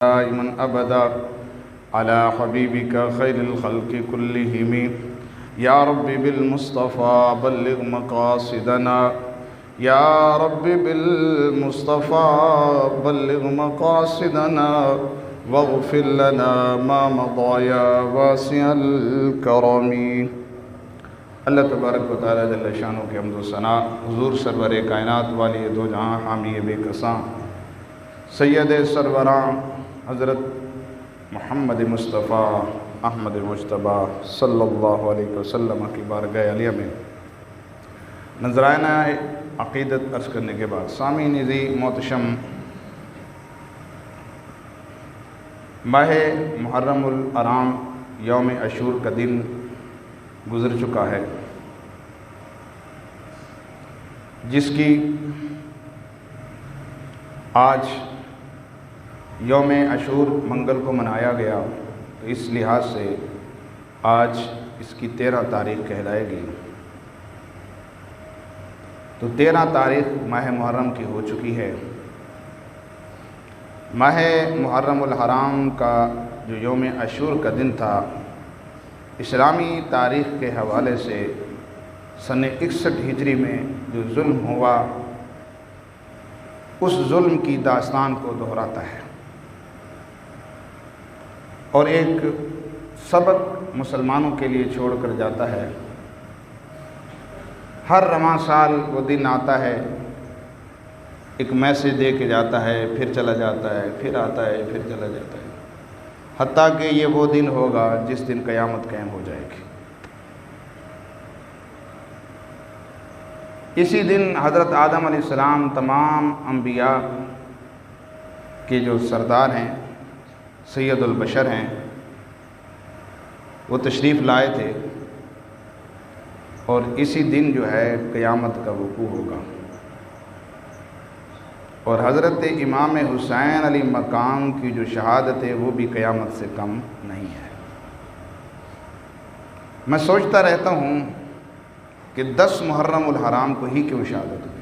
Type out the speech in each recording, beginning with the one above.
दाइमन अबदा अला हबीबिका खैरिल खल्क़ि कुल्लिहिम या rabbi bill Mustafa बल्लिग़ मक़ासिदना या रब्बि बिल मुस्तफ़ा बल्लिग़ मक़ासिदना वग़फ़िर लना मा मदा या वासिअल करमी। अल्लाह तबारक व तआला जल्ल शानो के हम्द व सना हुज़ूर सरवर कायनात वाली दो जहाँ हामी बेकसां सैयद सरवरां हज़रत मोहम्मद मुस्तफ़ा अहमद मुज्तबा सल्लल्लाहु अलैहि वसल्लम की बारगाह आलिया में नज़राना अक़ीदत अर्ज़ करने के बाद सामीन ज़ी मोहतशम माह मुहर्रमुल हराम यौम अशूर का दिन गुज़र चुका है, जिसकी आज यौम अशूर मंगल को मनाया गया, तो इस लिहाज से आज इसकी 13 तारीख़ कहलाएगी। तो 13 तारीख़ माह मुहर्रम की हो चुकी है। माह मुहर्रमुल हराम का जो यौम अशूर का दिन था, इस्लामी तारीख़ के हवाले से सन 61 हिजरी में जो जुल्म हुआ, उस जुल्म की दास्तान को दोहराता है और एक सबक मुसलमानों के लिए छोड़ कर जाता है। हर रवां साल वो दिन आता है, एक मैसेज दे के जाता है, फिर चला जाता है, फिर आता है, फिर चला जाता है, हत्ता कि ये वो दिन होगा जिस दिन क़यामत कायम हो जाएगी। इसी दिन हज़रत आदम अलैहिस्सलाम तमाम अम्बिया के जो सरदार हैं, सैयदुल बशर हैं, वो तशरीफ़ लाए थे और इसी दिन जो है क़यामत का वक़ू होगा। और हज़रत इमाम हुसैन अली मकाम की जो शहादत है वो भी क़यामत से कम नहीं है। मैं सोचता रहता हूँ कि 10 मुहर्रमुल हराम को ही क्यों शहादत हुई।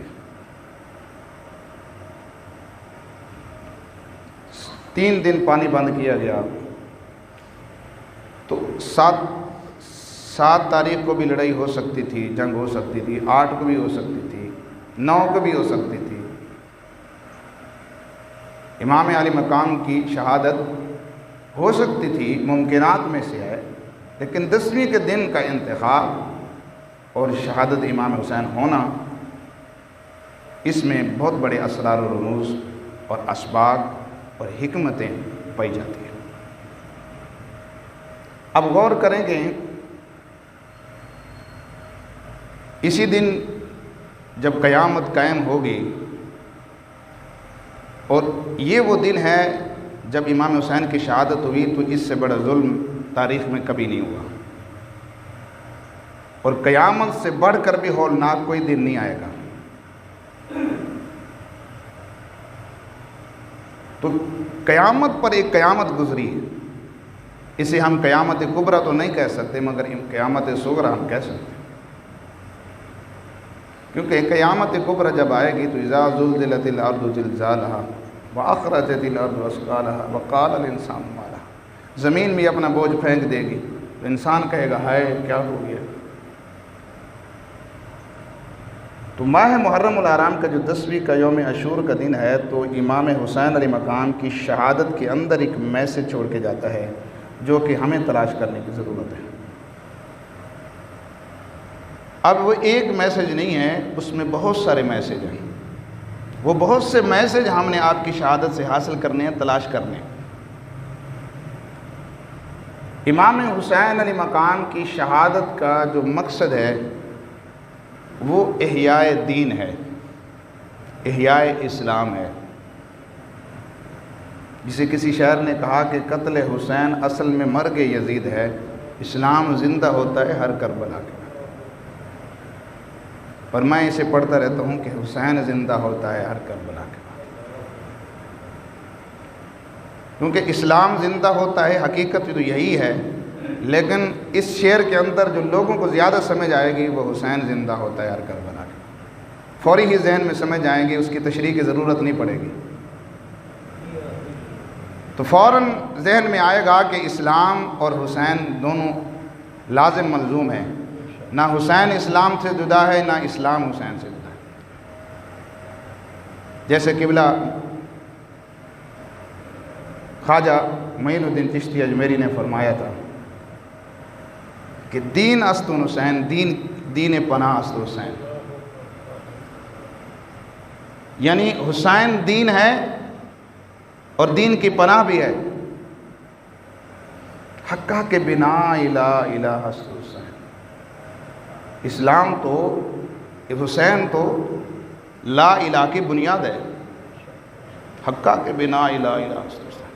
3 दिन पानी बंद किया गया, तो 7 तारीख़ को भी लड़ाई हो सकती थी, जंग हो सकती थी, 8 को भी हो सकती थी, 9 को भी हो सकती थी। इमाम अली मकाम की शहादत हो सकती थी, मुमकिनात में से है, लेकिन 10वीं के दिन का इंतखाब और शहादत इमाम हुसैन होना, इसमें बहुत बड़े असरार और रमूज़ और असबाब और हिकमतें पाई जाती हैं। अब गौर करेंगे, इसी दिन जब क़यामत कायम होगी, और ये वो दिन है जब इमाम हुसैन की शहादत हुई, तो इससे बड़ा जुल्म तारीख़ में कभी नहीं हुआ और क़यामत से बढ़कर भी हौलनाक कोई दिन नहीं आएगा। तो क़यामत पर एक क़यामत गुज़री है, इसे हम क़यामत कुबरा तो नहीं कह सकते, मगर क़यामत सुगरा हम कह सकते हैं, क्योंकि क़यामत कुबरा जब आएगी तो इज़ा ज़ुल्ज़िलतिल अर्ज़ु ज़िलज़ालहा व अख़रजतिल अर्ज़ु अस्क़ालहा व क़ालल इंसानु मा लहा, ज़मीन भी अपना बोझ फेंक देगी, तो इंसान कहेगा हाय क्या हो गया। तो माह मुहर्रमुल हराम का जो 10वीं का यौम अशूर का दिन है, तो इमाम हुसैन अली मकाम की शहादत के अंदर एक मैसेज छोड़ के जाता है, जो कि हमें तलाश करने की ज़रूरत है। अब वो एक मैसेज नहीं है, उसमें बहुत सारे मैसेज हैं। वो बहुत से मैसेज हमने आपकी शहादत से हासिल करने हैं, तलाश करने हैं। इमाम हुसैन अली मकाम की शहादत का जो मकसद है वो इहयाए दीन है, इहयाए इस्लाम है। जिसे किसी शायर ने कहा कि कत्ल हुसैन असल में मर्ग यजीद है, इस्लाम ज़िंदा होता है हर करबला के। पर मैं इसे पढ़ता रहता हूँ कि हुसैन ज़िंदा होता है हर करबला के बाद, क्योंकि इस्लाम ज़िंदा होता है, हकीकत तो यही है, लेकिन इस शेर के अंदर जो लोगों को ज़्यादा समझ आएगी वो हुसैन ज़िंदा होता है हर करबला के बाद, फौरी ही जहन में समझ आएंगे, उसकी तशरीह की ज़रूरत नहीं पड़ेगी। तो फ़ौरन जहन में आएगा कि इस्लाम और हुसैन दोनों लाजिम मलजूम है। ना हुसैन इस्लाम से जुदा है, ना इस्लाम हुसैन से जुदा है। जैसे किबला ख्वाजा मोइनुद्दीन चिश्ती अजमेरी ने फरमाया था कि दीन अस्तुन हुसैन, दीन पनाह अस्तु हुसैन, यानी हुसैन दीन है और दीन की पनाह भी है। हक्का के बिना इला इलाहा अस्तु हुसैन, इस्लाम तो हुसैन तो ला इला की बुनियाद है। हक्का के बिना इला इलाहा अस्तु हुसैन,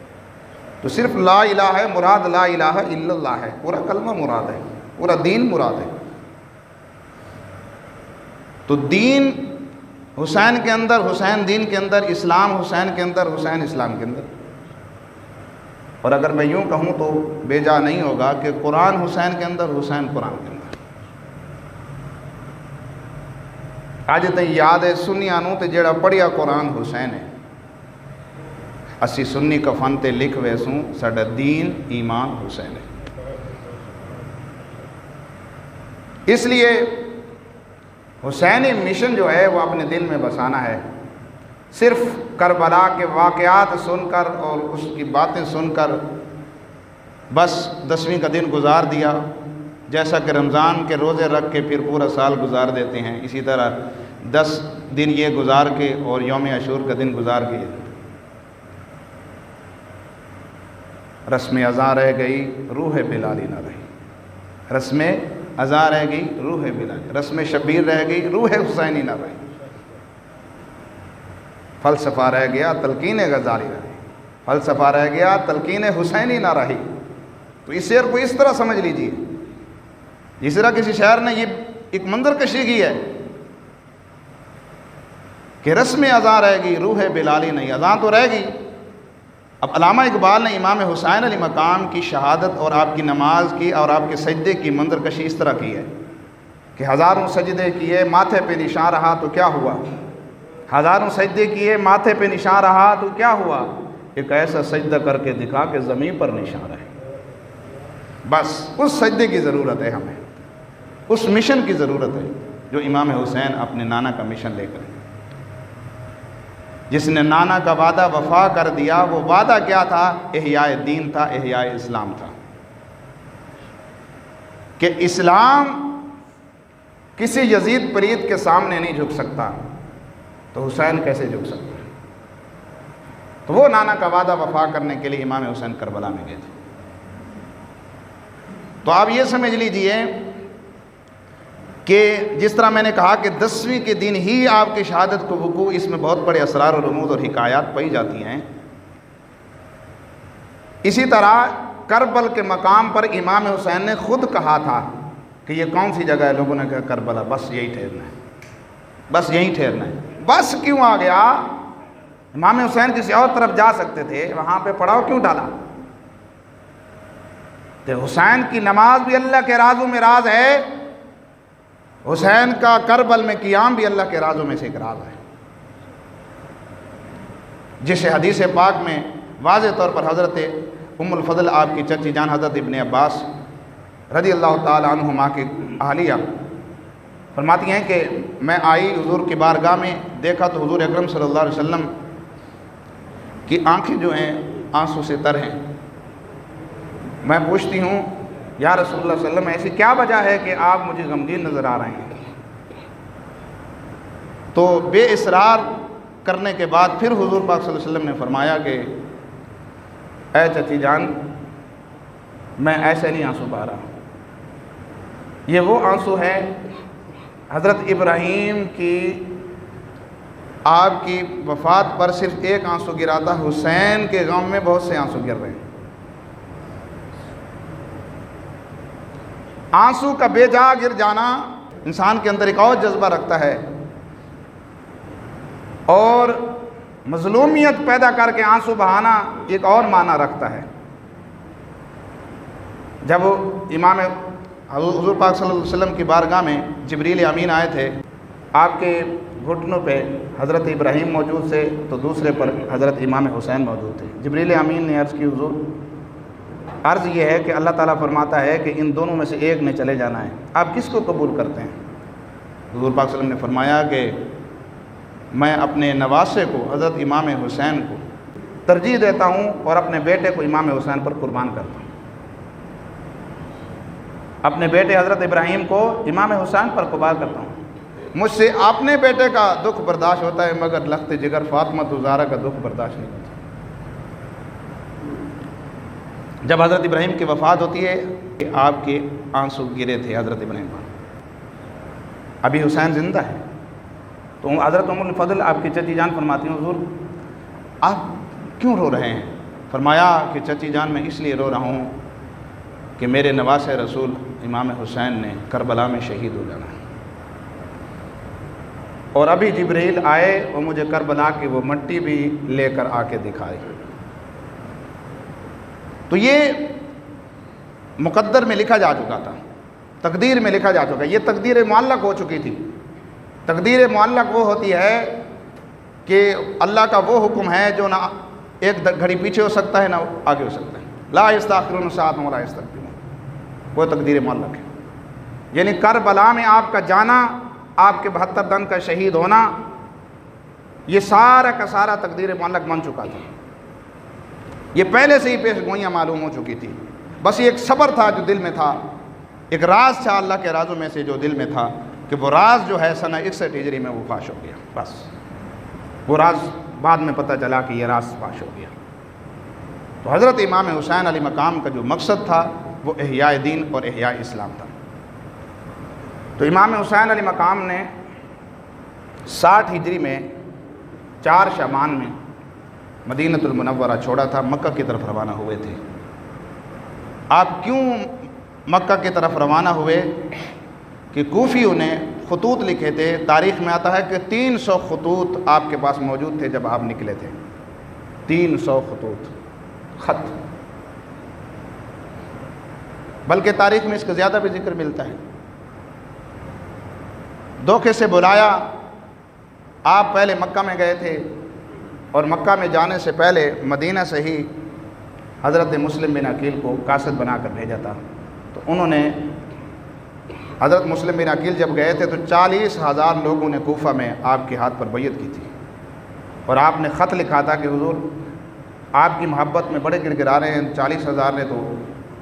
तो सिर्फ ला इलाहा है मुराद, ला इलाहा इल्लल्लाह है, पूरा कलमा मुराद है, पूरा दीन मुराद है। तो दीन हुसैन के अंदर, हुसैन दीन के अंदर, इस्लाम हुसैन के अंदर, हुसैन इस्लाम के अंदर। और अगर मैं यूँ कहूँ तो बेजा नहीं होगा कि कुरान हुसैन के अंदर, हुसैन कुरान के अंदर। आज तक याद है सुन्नियां नूं ते जेड़ा पढ़िया कुरान हुसैन है। असी सुन्नी कफन ते लिख वैसूं साडा दीन ईमान हुसैन है। इसलिए हुसैनी मिशन जो है वो अपने दिल में बसाना है। सिर्फ करबला के वाक़यात सुनकर और उसकी बातें सुनकर बस 10वीं का दिन गुजार दिया, जैसा कि रमज़ान के रोज़े रख के फिर पूरा साल गुजार देते हैं, इसी तरह 10 दिन ये गुजार के और यौम अशूर का दिन गुजार के रस्म अज़ा रह गई, रूह बिलाली ना रही। रस्म अज़ा रह गई, रूह बिलाली, रस्म शबीर रह गई, रूह हुसैनी ना रही। फ़लसफ़ा रह गया, तलकीन गज़ाली रही। फ़लसफ़ा रह गया, तलकीन हुसैनी ना रही। तो इस शेर को इस तरह समझ लीजिए, जिस तरह किसी शायर ने ये एक मंजर कशी की है कि रस्म अज़ा रहेगी, रूह बिलाली नहीं। अज़ा तो रहेगी। अब अल्लामा इकबाल ने इमाम हुसैन अली मकाम की शहादत और आपकी नमाज की और आपके सजदे की मंजर कशी इस तरह की है कि हज़ारों सजदे किए, माथे पे निशान रहा तो क्या हुआ। हज़ारों सजदे किए, माथे पे निशान रहा तो क्या हुआ। एक ऐसा सजदा करके दिखा कि ज़मीन पर निशान रहे। बस उस सजदे की ज़रूरत है हमें, उस मिशन की ज़रूरत है जो इमाम हुसैन अपने नाना का मिशन लेकर, जिसने नाना का वादा वफा कर दिया। वो वादा क्या था? इहयाए दीन था, इहयाए इस्लाम था कि इस्लाम किसी यजीद परीद के सामने नहीं झुक सकता, तो हुसैन कैसे झुक सकता है। तो वो नाना का वादा वफा करने के लिए इमाम हुसैन करबला में गए थे। तो आप ये समझ लीजिए कि जिस तरह मैंने कहा कि 10वीं के दिन ही आपकी शहादत को वकू, इसमें बहुत बड़े असरार और रमूज़ और हिकायात पाई जाती हैं। इसी तरह करबल के मकाम पर इमाम हुसैन ने खुद कहा था कि ये कौन सी जगह है। लोगों ने कहा करबला, बस यही ठहरना है, बस यहीं ठहरना है। बस क्यों आ गया? इमाम हुसैन किसी और तरफ जा सकते थे, वहाँ पे पड़ाव क्यों डाला? तो हुसैन की नमाज भी अल्लाह के राज़ों में राज है, हुसैन का करबल में क़ियाम भी अल्लाह के राज़ों में से एक राज है, जिसे हदीस पाक में वाज़ेह तौर पर हज़रत उम्मुल फ़ज़ल आपकी चची जान हज़रत इब्ने अब्बास रज़ी अल्लाह ताला अन्हुमा की अहलिया फरमाती हैं कि मैं आई हुज़ूर की बारगाह में, देखा तो हुज़ूर अकरम सल्लल्लाहु अलैहि वसल्लम की आँखें जो हैं आंसू से तर हैं। मैं पूछती हूँ, या रसूलुल्लाह सल्लल्लाहु अलैहि वसल्लम ऐसी क्या वजह है कि आप मुझे गमगीन नज़र आ रहे हैं? तो बेइसरार करने के बाद फिर हुज़ूर पाक सल्लल्लाहु अलैहि वसल्लम ने फरमाया कि ऐ चची जान, मैं ऐसे नहीं आंसू बहा रहा, ये वो आंसू है हज़रत इब्राहीम की आपकी वफ़ात पर सिर्फ एक आंसू गिरा था, हुसैन के गम में बहुत से आंसू गिर रहे हैं। आंसू का बेजा गिर जाना इंसान के अंदर एक और जज्बा रखता है और मज़लूमियत पैदा करके आंसू बहाना एक और माना रखता है। जब इमाम हुज़ूर पाक सल्लल्लाहु अलैहि वसल्लम की बारगाह में जिब्रील अमीन आए थे, आपके घुटनों पे हज़रत इब्राहीम मौजूद थे तो दूसरे पर हज़रत इमाम हुसैन मौजूद थे। जिब्रील अमीन ने अर्ज़ की, हुज़ूर अर्ज़ ये है कि अल्लाह ताला फरमाता है कि इन दोनों में से एक ने चले जाना है, आप किसको कबूल करते हैं? हुज़ूर पाक सल्लल्लाहु अलैहि वसल्लम ने फरमाया कि मैं अपने नवासे को हज़रत इमाम हुसैन को तरजीह देता हूँ और अपने बेटे को इमाम हुसैन पर कुर्बान करता हूँ। अपने बेटे हज़रत इब्राहीम को इमाम हुसैन पर कुर्बान करता हूँ। मुझसे अपने बेटे का दुख बर्दाश्त होता है मगर लख्त जिगर फातिमा ज़हरा का दुख बर्दाश्त नहीं होता। जब हज़रत इब्राहीम की वफ़ात होती है कि आपके आंसू गिरे थे हज़रत इब्राहीम पर, अभी हुसैन ज़िंदा है, तो हज़रत उम्मुल फ़ज़ल आपकी चची जान फरमाती हैं, हुज़ूर आप क्यों रो रहे हैं? फरमाया कि चची जान मैं इसलिए रो रहा हूँ कि मेरे नवासे रसूल इमाम हुसैन ने करबला में शहीद हो जाना है और अभी जिब्रील आए और मुझे करबला की वो मट्टी भी लेकर आके दिखाई। तो ये मुकद्दर में लिखा जा चुका था, तकदीर में लिखा जा चुका। ये तकदीर मुअल्लक हो चुकी थी। तकदीर मुअल्लक वो होती है कि अल्लाह का वो हुक्म है जो ना एक घड़ी पीछे हो सकता है ना आगे हो सकता है। ला यस्तअखिरून साअतन वला यस्तक़दिमून, वो तकदीर मुअल्लक है। यानी करबला में आपका जाना, आपके 72 दिन का शहीद होना, ये सारा का सारा तकदीर मुअल्लक बन चुका था। ये पहले से ही पेश गोइयाँ मालूम हो चुकी थी। बस ये एक सब्र था जो दिल में था, एक राज था अल्लाह के राजों में से जो दिल में था कि वो राज जो है सन 61 हिजरी में वो फाश हो गया। बस वो राज बाद में पता चला कि ये राज फाश हो गया। तो हज़रत इमाम हुसैन अली मकाम का जो मकसद था वो इहयाए दीन और इहयाए इस्लाम था। तो इमाम हुसैन अली मकाम ने 60 हिजरी में 4 शबान में मदीनतुल मुनव्वरा छोड़ा था, मक्का की तरफ रवाना हुए थे। आप क्यों मक्का की तरफ रवाना हुए? कि कूफियों ने खतूत लिखे थे। तारीख़ में आता है कि 300 खतूत आपके पास मौजूद थे जब आप निकले थे। 300 खतूत ख़त, बल्कि तारीख़ में इसका ज़्यादा भी जिक्र मिलता है। धोखे से बुलाया, आप पहले मक्का में गए थे और मक्का में जाने से पहले मदीना से ही हज़रत मुस्लिम बिन अकील को कासिद बनाकर भेजा था। तो उन्होंने हज़रत मुस्लिम बिन अकील जब गए थे तो 40,000 लोगों ने कूफा में आपके हाथ पर बैयत की थी और आपने ख़त लिखा था कि हुज़ूर आपकी मोहब्बत में बड़े गिड़गिड़ा रहे हैं। 40,000 ने तो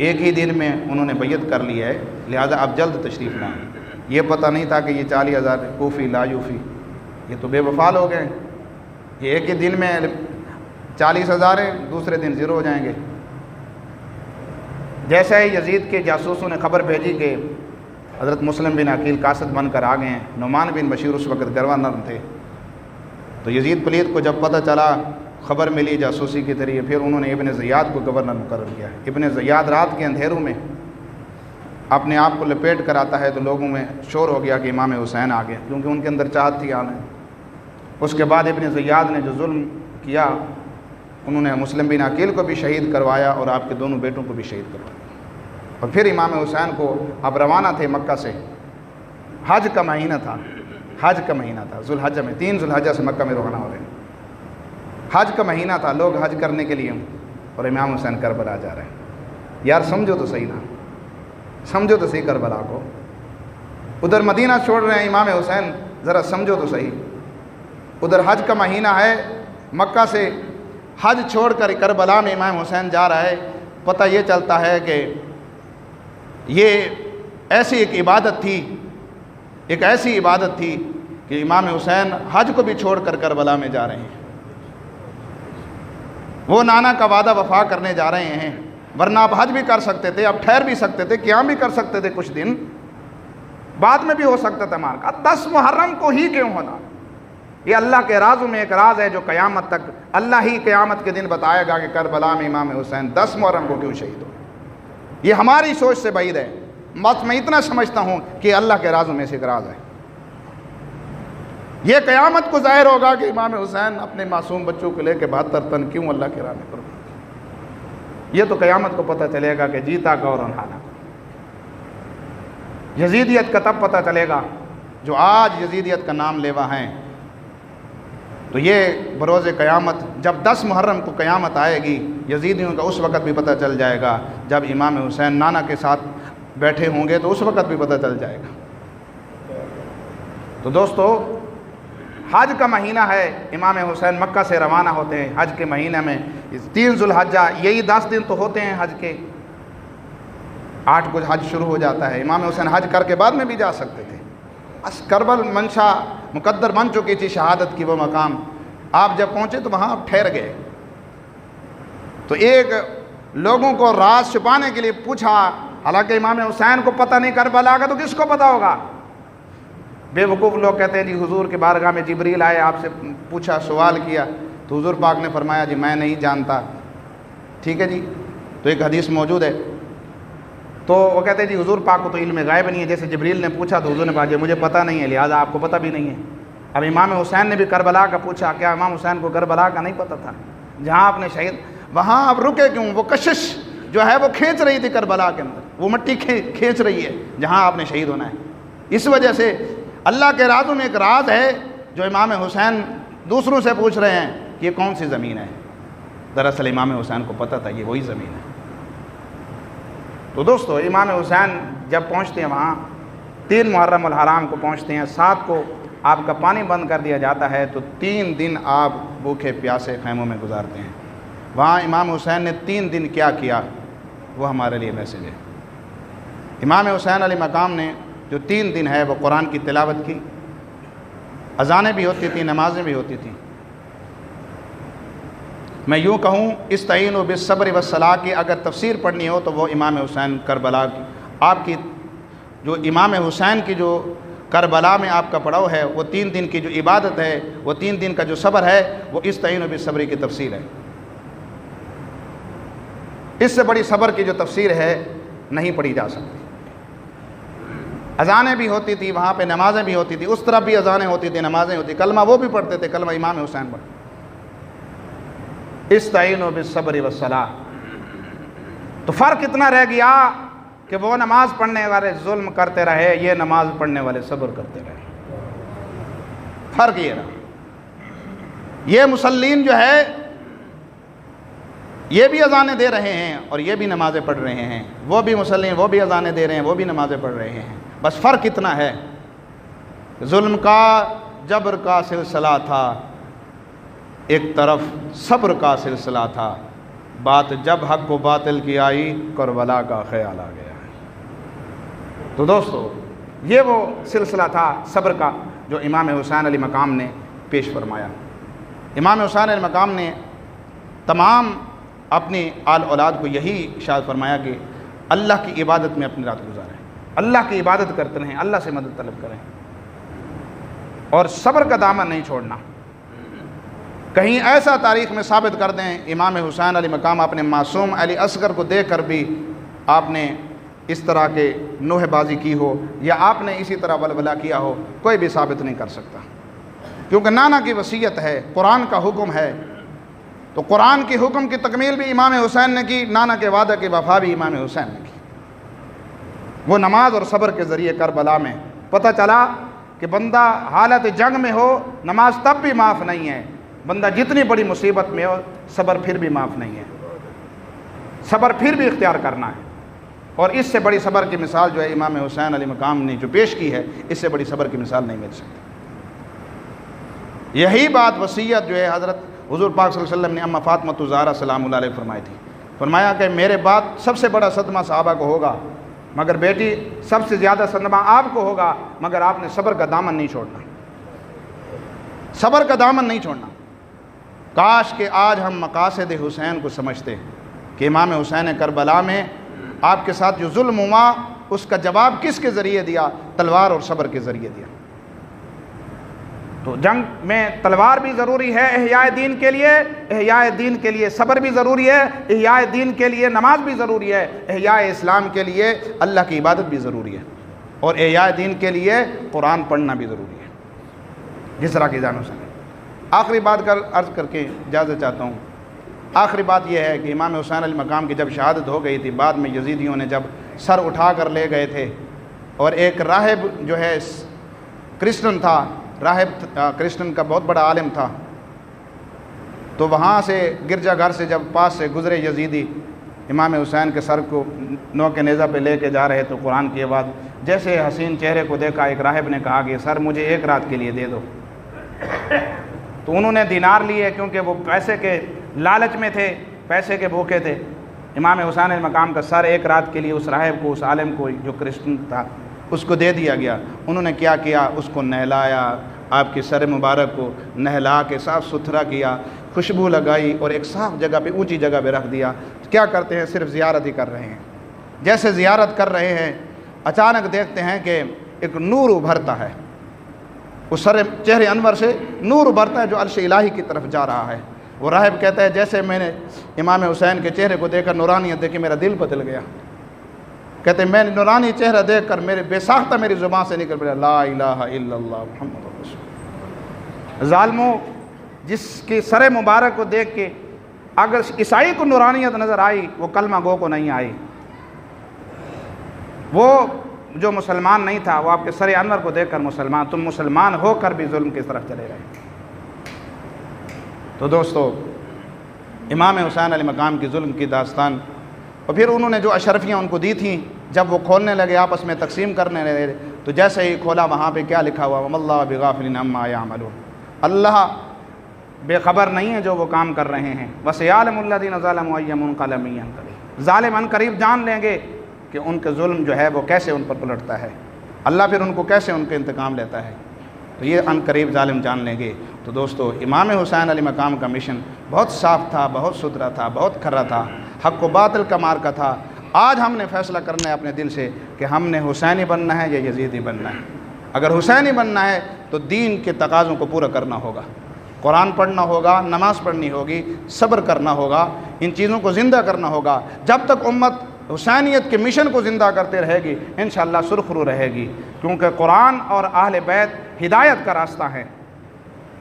एक ही दिन में उन्होंने बैयत कर ली है, लिहाजा आप जल्द तशरीफ़ लाएँ। ये पता नहीं था कि ये 40,000 कूफ़ी लायूफ़ी ये तो बेवफा लोग हैं। ये एक ही दिन में 40,000 हैं, दूसरे दिन ज़ीरो हो जाएंगे। जैसे ही यजीद के जासूसों ने खबर भेजी कि हज़रत मुस्लिम बिन अकील कासिद बनकर आ गए हैं, नुमान बिन बशीर उस वक़्त गवर्नर थे, तो यजीद पलीद को जब पता चला, ख़बर मिली जासूसी के ज़रिए, फिर उन्होंने इब्न ज़ियाद को गवर्नर मुकर्रर किया। इब्न ज़ियाद रात के अंधेरों में अपने आप को लपेट कर आता है तो लोगों में शोर हो गया कि इमाम हुसैन आ गया, क्योंकि उनके अंदर चाहत थी आने। उसके बाद इब्न ज़ियाद ने जो जुल्म किया, उन्होंने मुस्लिम बिन अकील को भी शहीद करवाया और आपके दोनों बेटों को भी शहीद करवाया। और फिर इमाम हुसैन को अब रवाना थे मक्का से। हज का महीना था, हज का महीना था, जुल्हज्जा में 3 जुल्हज्जा से मक्का में रवाना हो रहे हैं। हज का महीना था, लोग हज करने के लिए, और इमाम हुसैन करबला जा रहे हैं। यार समझो तो सही ना, समझो तो सही करबला को। उधर मदीना छोड़ रहे हैं इमाम हुसैन, ज़रा समझो तो सही। उधर हज का महीना है, मक्का से हज छोड़कर करबला में इमाम हुसैन जा रहा है। पता ये चलता है कि ये ऐसी एक इबादत थी, एक ऐसी इबादत थी कि इमाम हुसैन हज को भी छोड़कर करबला में जा रहे हैं। वो नाना का वादा वफा करने जा रहे हैं, वरना आप हज भी कर सकते थे, आप ठहर भी सकते थे, क़याम भी कर सकते थे, कुछ दिन बाद में भी हो सकता था मार का। 10 मुहर्रम को ही क्यों होना? ये अल्लाह के राज़ों में एक राज है जो क़यामत तक अल्लाह ही क़यामत के दिन बताएगा कि करबला में इमाम हुसैन 10 मुहर्रम को क्यों शहीद हो। ये हमारी सोच से बाहर है। बस मैं इतना समझता हूँ कि अल्लाह के राज़ों में से एक राज है। ये क़यामत को ज़ाहिर होगा कि इमाम हुसैन अपने मासूम बच्चों को लेकर 72 तन क्यों अल्लाह के राह में कुर्बान। ये तो क़यामत को पता चलेगा कि जीता कौन और हारा कौन। यजीदियत का तब पता चलेगा जो आज यजीदियत का नाम लेवा हैं, तो ये बरोज़ क़यामत, जब 10 मुहर्रम को क़यामत आएगी, यज़ीदियों का उस वक़्त भी पता चल जाएगा। जब इमाम हुसैन नाना के साथ बैठे होंगे तो उस वक़्त भी पता चल जाएगा। तो दोस्तों, हज का महीना है, इमाम हुसैन मक्का से रवाना होते हैं हज के महीने में। 3 ज़ुल्हज्जा, यही 10 दिन तो होते हैं हज के, 8 को हज शुरू हो जाता है। इमाम हुसैन हज करके बाद में भी जा सकते थे। बस करबल मंशा मुकद्दर बन चुकी थी शहादत की वो मकाम। आप जब पहुँचे तो वहाँ आप ठहर गए। तो एक लोगों को राज छुपाने के लिए पूछा, हालांकि इमाम हुसैन को पता नहीं करबला का, तो किसको पता होगा? बेवकूफ़ लोग कहते हैं जी हुजूर के बारगाह में जिब्रील आए, आपसे पूछा, सवाल किया, तो हुजूर पाक ने फरमाया जी मैं नहीं जानता। ठीक है जी, तो एक हदीस मौजूद है। तो वो कहते हैं जी हुजूर पाक को तो इल्म गायब नहीं है, जैसे जिब्रील ने पूछा तो हुजूर ने कहा जी मुझे पता नहीं है, लिहाजा आपको पता भी नहीं है। अब इमाम हुसैन ने भी करबला का पूछा, क्या इमाम हुसैन को करबला का नहीं पता था? जहाँ आपने शहीद, वहाँ आप रुके क्यों? वो कशिश जो है वो खींच रही थी करबला के अंदर, वो मिट्टी खींच रही है जहाँ आपने शहीद होना है। इस वजह से अल्लाह के राज़ों में एक राज है जो इमाम हुसैन दूसरों से पूछ रहे हैं कि ये कौन सी ज़मीन है। दरअसल इमाम हुसैन को पता था ये वही ज़मीन है। तो दोस्तों, इमाम हुसैन जब पहुँचते हैं वहाँ 3 मुहर्रम अल हराम को पहुँचते हैं, 7 को आपका पानी बंद कर दिया जाता है, तो 3 दिन आप भूखे प्यासे खैमों में गुजारते हैं। वहाँ इमाम हुसैन ने 3 दिन क्या किया वो हमारे लिए मैसेज है। इमाम हुसैन अली मकाम ने जो 3 दिन है वो कुरान की तिलावत की, अज़ानें भी होती थी, नमाज़ें भी होती थी। मैं यूँ कहूँ इस्तईनु बिस्सब्र वस्सलाह की अगर तफसीर पढ़नी हो तो वो इमाम हुसैन करबला की, आपकी जो इमाम हुसैन की जो करबला में आपका पड़ाव है, वो 3 दिन की जो इबादत है, वो 3 दिन का जो सब्र है, वो इस्तईनु बिस्सब्र की तफसीर है। इससे बड़ी सब्र की जो तफसीर है नहीं पढ़ी जा सकती। अज़ानें भी होती थी वहाँ पे, नमाज़ें भी होती थी, उस तरफ भी अज़ानें होती थी, नमाज़ें होती, कलमा वो भी पढ़ते थे, कलमा इमाम हुसैन पढ़ते। इस्तईनु बिस्सब्र वस्सलाह। तो फ़र्क इतना रह गया कि वो नमाज़ पढ़ने वाले जुल्म करते रहे, ये नमाज़ पढ़ने वाले सब्र करते रहे। फ़र्क ये रहा। ये मुसल्लीन जो है ये भी अज़ानें दे रहे हैं और ये भी नमाज़ें पढ़ रहे हैं, वो भी मुसल्लीन वो भी अज़ानें दे रहे हैं, वो भी नमाज़ें पढ़ रहे हैं। बस फ़र्क इतना है, जुल्म का जबर का सिलसिला था, एक तरफ सब्र का सिलसिला था। बात जब हक़ को बातिल की आई, करबला का ख्याल आ गया। तो दोस्तों, ये वो सिलसिला था सब्र का जो इमाम हुसैन अली मकाम ने पेश फरमाया। इमाम हुसैन अली मकाम ने तमाम अपनी आल औलाद को यही इरशाद फरमाया कि अल्लाह की इबादत में अपनी रात गुजारें, अल्लाह की इबादत करते रहें, अल्लाह से मदद तलब करें और सब्र का दामन नहीं छोड़ना। कहीं ऐसा तारीख़ में साबित कर दें इमाम हुसैन अली मकाम अपने मासूम अली असगर को देख कर भी आपने इस तरह के नोहबाजी की हो या आपने इसी तरह बलबला किया हो, कोई भी साबित नहीं कर सकता। क्योंकि नाना की वसीयत है, कुरान का हुक्म है, तो कुरान के हुक्म की तकमील भी इमाम हुसैन ने की, नाना के वादा की वफा भी इमाम हुसैन ने की। वो नमाज और सब्र के ज़रिए करबला में पता चला कि बंदा हालत जंग में हो, नमाज तब भी माफ़ नहीं है, बंदा जितनी बड़ी मुसीबत में हो, सब्र फिर भी माफ़ नहीं है, सब्र फिर भी इख्तियार करना है। और इससे बड़ी सब्र की मिसाल जो है इमाम हुसैन अली मकाम ने जो पेश की है, इससे बड़ी सब्र की मिसाल नहीं मिल सकती। यही बात वसीयत जो है हज़रत हुज़ूर पाक सल्लल्लाहु अलैहि वसल्लम ने अम्मा फ़ातिमा ज़हरा सलामुल्लाह अलैहा फरमाई थी। फरमाया कि मेरे बाद सबसे बड़ा सदमा सहाबा को होगा, मगर बेटी सबसे ज़्यादा सदमा आपको होगा, मगर आपने सब्र का दामन नहीं छोड़ना, सब्र का दामन नहीं छोड़ना। काश कि आज हम मकासद हुसैन को समझते कि इमाम हुसैन करबला में आपके साथ जो जुल्म हुआ उसका जवाब किसके ज़रिए दिया? तलवार और सब्र के ज़रिए दिया। तो जंग में तलवार भी ज़रूरी है इहयाए दीन के लिए, इहयाए दीन के लिए सब्र भी ज़रूरी है, इहयाए दीन के लिए नमाज भी ज़रूरी है, इहयाए इस्लाम के लिए अल्लाह की इबादत भी ज़रूरी है, और इहयाए दीन के लिए कुरान पढ़ना भी ज़रूरी है। जिस तरह की जानो सके। आखिरी बात कर अर्ज़ करके इजाज़त चाहता हूँ। आखिरी बात यह है कि इमाम हुसैन अली मकाम की जब शहादत हो गई थी, बाद में यजीदियों ने जब सर उठा कर ले गए थे, और एक राहिब जो है क्रिश्चियन था, राहिब क्रिश्चियन का बहुत बड़ा आलिम था, तो वहाँ से गिरजाघर से जब पास से गुज़रे यजीदी, इमाम हुसैन के सर को नौ के नेज़ा पे लेके जा रहे तो कुरान की आवाज़, जैसे हसीन चेहरे को देखा एक राहिब ने कहा कि सर मुझे एक रात के लिए दे दो। तो उन्होंने दीनार लिए, क्योंकि वो पैसे के लालच में थे, पैसे के भूखे थे। इमाम हुसैन मकाम का सर एक रात के लिए उस राहिब को, उस आलिम को जो क्रिश्चियन था, उसको दे दिया गया। उन्होंने क्या किया, उसको नहलाया, आपके सर मुबारक को नहला के साफ़ सुथरा किया, खुशबू लगाई और एक साफ़ जगह पे, ऊंची जगह पे रख दिया। क्या करते हैं, सिर्फ ज़ियारत ही कर रहे हैं। जैसे ज़ियारत कर रहे हैं, अचानक देखते हैं कि एक नूर उभरता है, उस सर चेहरे अनवर से नूर उभरता है जो अर्श इलाही की तरफ जा रहा है। वो राहिब कहता है जैसे मैंने इमाम हुसैन के चेहरे को देखकर, नूरानियत देखी, मेरा दिल बदल गया। कहते मैंने नूरानी चेहरा देखकर मेरे बेसाख्ता मेरी ज़ुबान से निकल पड़ा ला इलाहा इल्लल्लाह मुहम्मद रसूलुल्लाह। ज़ालिमों, जिसके सर मुबारक को देख के अगर ईसाई को नूरानियत नज़र आई, वो कलमा गो को नहीं आई। वो जो मुसलमान नहीं था, वो आपके सर अनवर को देखकर मुसलमान, तुम मुसलमान होकर भी जुल्म की तरफ चले गए। तो दोस्तों, इमाम हुसैन अलैहि मकाम की जुल्म की दास्तान, और फिर उन्होंने जो अशरफियाँ उनको दी थी, जब वो खोलने लगे, आपस में तकसीम करने लगे, तो जैसे ही खोला वहाँ पे क्या लिखा हुआ, वल्लाहु बिगाफिलिन अम्मा यामलून, अल्लाह बेखबर नहीं है जो वो काम कर रहे हैं। वसयअलमुल्लज़ीना ज़लमू अय्य मुनक़लबिन यन्क़लिबून, ज़ालिम अनक़रीब जान लेंगे कि उनके जुल्म जो है वो कैसे उन पर पलटता है, अल्लाह फिर उनको कैसे उनके इंतकाम लेता है। तो ये अनकरीब ज़ालिम जान लेंगे। तो दोस्तों, इमाम हुसैन अलैहि मकाम का मिशन बहुत साफ़ था, बहुत सुथरा था, बहुत खरा था, हक़ व बातिल का मार्का था। आज हमने फ़ैसला करना है अपने दिल से कि हमने हुसैनी बनना है या यजीदी बनना है। अगर हुसैनी बनना है तो दीन के तकाज़ों को पूरा करना होगा, कुरान पढ़ना होगा, नमाज़ पढ़नी होगी, सब्र करना होगा, इन चीज़ों को ज़िंदा करना होगा। जब तक उम्मत हुसैनियत के मिशन को ज़िंदा करते रहेगी, इंशाअल्लाह सुरखरू रहेगी, क्योंकि कुरान और अहले बैत हिदायत का रास्ता है।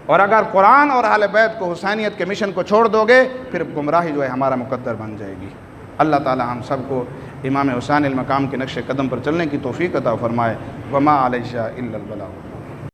और अगर कुरान और अहले बैत को, हुसैनियत के मिशन को छोड़ दोगे, फिर गुमराही जो है हमारा मुकद्दर बन जाएगी। अल्लाह ताला हम सबको इमाम हुसैन अलैहि मकाम के नक्शे कदम पर चलने की तौफ़ीक़ अता फ़रमाए। वमा अलैना इल्लल बलाग।